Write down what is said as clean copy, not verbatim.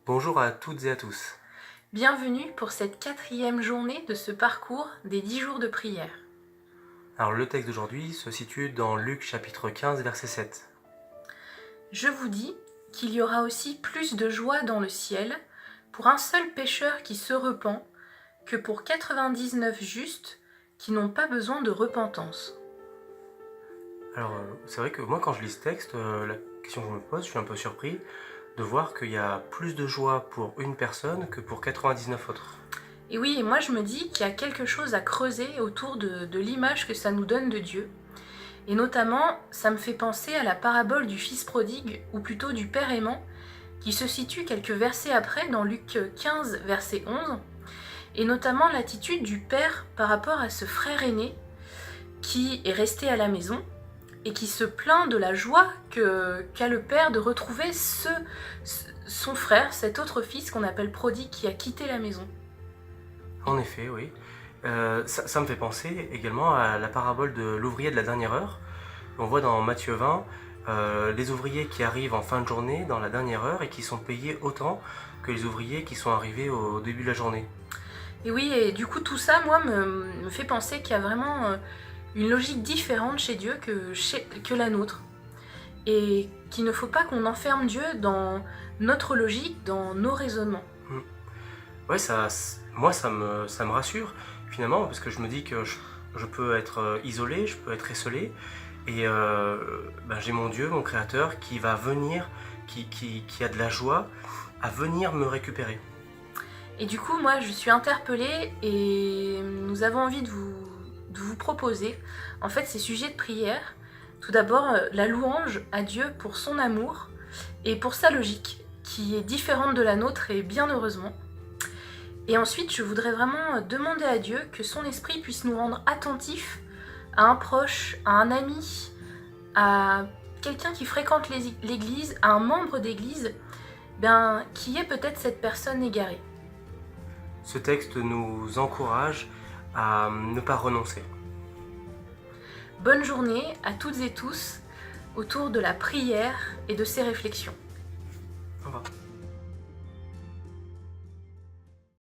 Bonjour à toutes et à tous. Bienvenue pour cette 4e journée de ce parcours des 10 jours de prière. Alors le texte d'aujourd'hui se situe dans Luc chapitre 15 verset 7. Je vous dis qu'il y aura aussi plus de joie dans le ciel pour un seul pécheur qui se repent que pour 99 justes qui n'ont pas besoin de repentance. Alors c'est vrai que moi quand je lis ce texte, la question que je me pose, je suis un peu surpris de voir qu'il y a plus de joie pour une personne que pour 99 autres. Et oui, et moi je me dis qu'il y a quelque chose à creuser autour de l'image que ça nous donne de Dieu. Et notamment, ça me fait penser à la parabole du fils prodigue, ou plutôt du père aimant, qui se situe quelques versets après dans Luc 15, verset 11, et notamment l'attitude du père par rapport à ce frère aîné qui est resté à la maison et qui se plaint de la joie qu'a le père de retrouver son frère, cet autre fils qu'on appelle prodigue, qui a quitté la maison. En effet, oui. Ça me fait penser également à la parabole de l'ouvrier de la dernière heure. On voit dans Matthieu 20 les ouvriers qui arrivent en fin de journée dans la dernière heure et qui sont payés autant que les ouvriers qui sont arrivés au début de la journée. Et oui, et du coup tout ça, moi, me fait penser qu'il y a vraiment une logique différente chez Dieu que la nôtre. Et qu'il ne faut pas qu'on enferme Dieu dans notre logique, dans nos raisonnements. Ouais, moi ça me rassure finalement parce que je me dis que je peux être isolé, je peux être esseulé et j'ai mon Dieu, mon Créateur qui va venir, qui a de la joie à venir me récupérer. Et du coup, moi, je suis interpellée et nous avons envie de vous proposer, en fait, ces sujets de prière. Tout d'abord, la louange à Dieu pour son amour et pour sa logique, qui est différente de la nôtre et bien heureusement. Et ensuite, je voudrais vraiment demander à Dieu que son esprit puisse nous rendre attentifs à un proche, à un ami, à quelqu'un qui fréquente l'église, à un membre d'église, qui est peut-être cette personne égarée. Ce texte nous encourage à ne pas renoncer. Bonne journée à toutes et tous autour de la prière et de ses réflexions. Au revoir.